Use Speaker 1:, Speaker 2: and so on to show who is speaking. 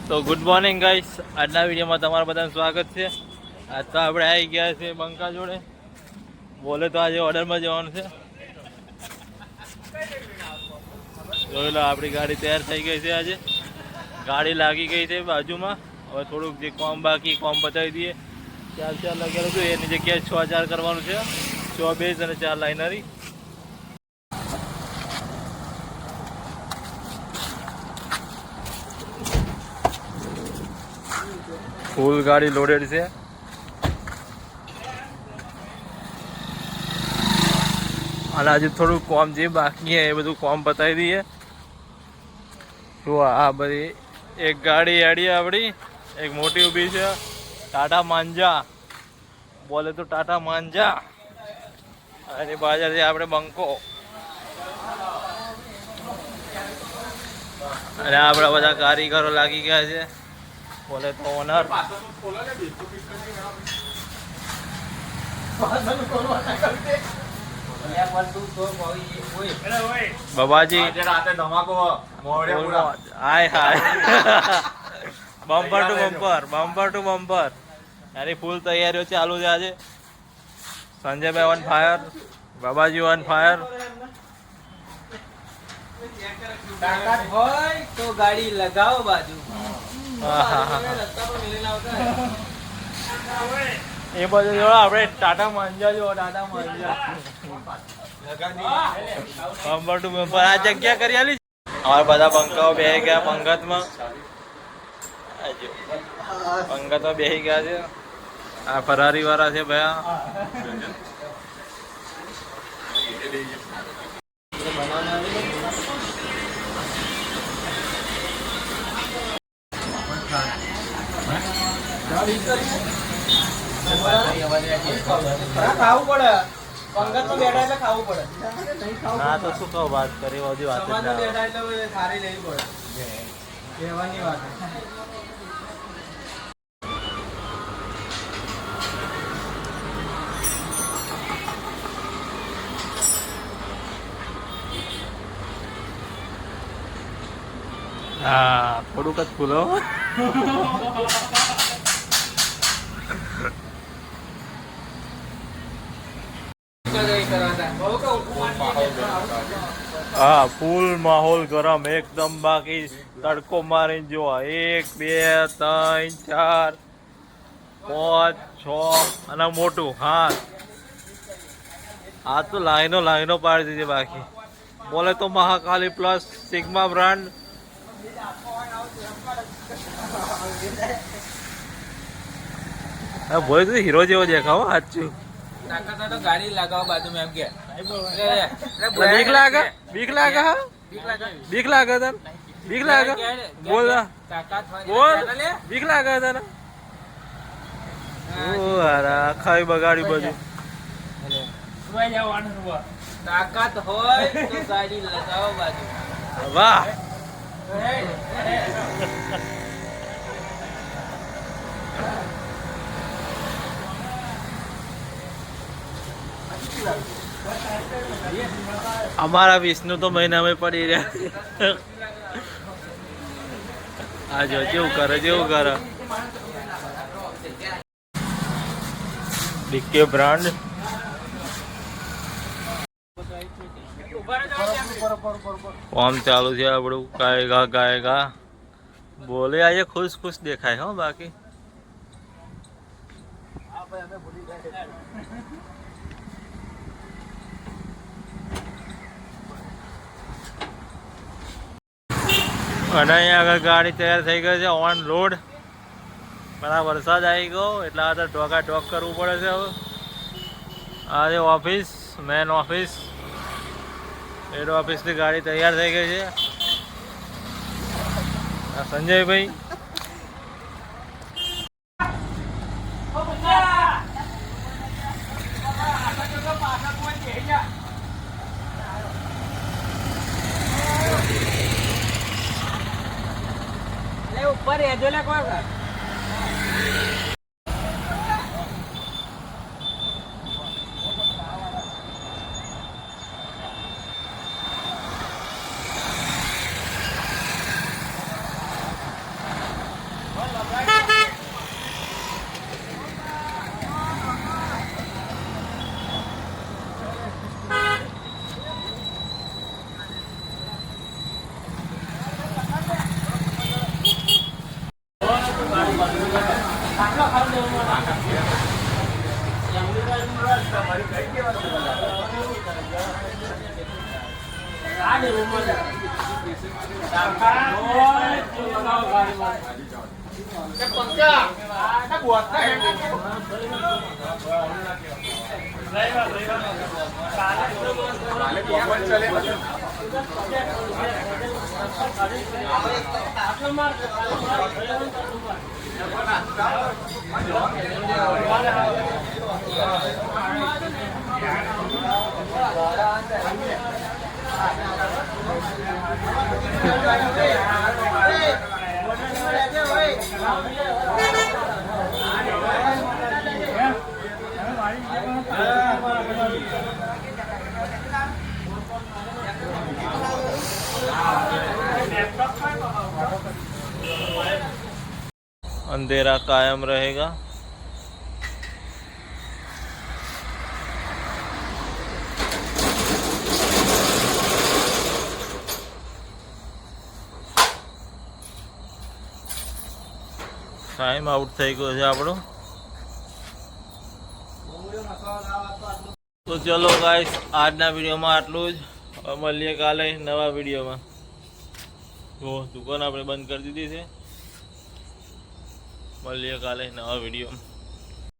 Speaker 1: તો good morning guys, આજના વિડીયોમાં તમારા બધાનું સ્વાગત છે. આજ તો આપણે આવી ગયા છે બંકા જોડે. બોલે તો આજે ઓર્ડરમાં જવાનું છે. જોઈ લો, આપણી ગાડી તૈયાર થઈ ગઈ છે. આજે ગાડી લાગી ગઈ છે બાજુમાં. હવે થોડુંક જે કોમ બાકી કોમ બતાવી દઈએ. 4 લગેલું હતું એની જગ્યાએ 6 કરવાનું છે. 6 બેઝ અને 4 લાઇનરી. ફૂલ ગાડી લોડેડ છે. અને હજુ થોડું કોમ જે બાકી છે એ બધું કોમ બતાવી દઈએ. શું આ બધી એક ગાડી આડી આપણી એક મોટી ઊભી છે, ટાટા માંજા. બોલે તો ટાટા માંજા. એની બાજુથી આપણે બંકો. અને આપણા બધા કારીગરો લાગી ગયા છે. બોલે તો owner. Babaji hi hi. Bumper to bumper, bumper to bumper. એની ફૂલ તૈયારીઓ ચાલુ છે આજે. Sanjaybhai on fire, Babaji on fire.
Speaker 2: તાકાત હોય તો ગાડી લગાવો બાજુ.
Speaker 1: એ બધું જો આપણે ટાટા માંજા જો ટાટા માંજા બમ્પર ટુ બમ્પર. આ જગ્યા કરી આલી. અમારા બધા બંકાઓ બેસી ગયા પંગતમાં. પંગતમાં બેસી ગયા છે. આ ફરારી વાળા છે ભયા.
Speaker 2: ખાવું પડે. પંગતમાં બેઠા એટલે ખાવું પડે.
Speaker 1: ના તો શું કહું, વાત કરી બધી વાત જ ના.
Speaker 2: બેઠા એટલે સારી લેવી પડે. કહેવાની વાત.
Speaker 1: હા, થોડુંક જ ફૂલો. હા, ફૂલ માહોલ ગરમ એકદમ. બાકી તડકો મારીને જો 1 2 3 4 5 6 અને મોટું. હા, આ તો લાઈનો પાડી દીધી. બાકી બોલે તો મહાકાલી પ્લસ સિગ્મા બ્રાન્ડ. બોલે તો હીરો જેવો દેખાવ. સાચું.
Speaker 2: તો ગાડી લગાવો બાજુ એમ કે
Speaker 1: બીક લાગે, બીક લાગે. હા, બીક લાગે તને, બીક લાગે. બોલ બોલ, બીક લાગે તને. ખાઈ બગાડી બધું.
Speaker 2: તાકાત હોય તો ગાડી લગાવો બાજુ.
Speaker 1: વાહ. અમારા વિષ્ણુ તો મહિનામાં પડી રહ્યા. આ જો જેવું કરે, જેવું કરે. Decay brand. ફોર્મ ચાલુ છે આપણું. ગાયગા ગાયગા બોલે. આજે ખુશ ખુશ દેખાય. હો બાકી અને અહીંયા આગળ ગાડી તૈયાર થઈ ગઈ છે. On road. પણ આ વરસાદ આવી ગયો એટલે આ તો ઢોકા ઢોક કરવું પડે છે. હવે આ છે ઓફિસ, મેન ઓફિસ. હેડ ઓફિસની ગાડી તૈયાર થઈ ગઈ છે. આ સંજયભાઈ.
Speaker 2: ઉપર એજો લે કોઈ.
Speaker 1: अंधेरा कायम रहेगा। टाइम आउट થઈ ગયો છે આપણો। તો ચલો ગાઈસ, આજના વિડીયોમાં આટલું જ। હવે મળીએ કાલે નવા વિડીયોમાં। તો દુકાન આપણે બંધ કરી દીધી છે। મળીએ કાલે નવા વિડીયોમાં।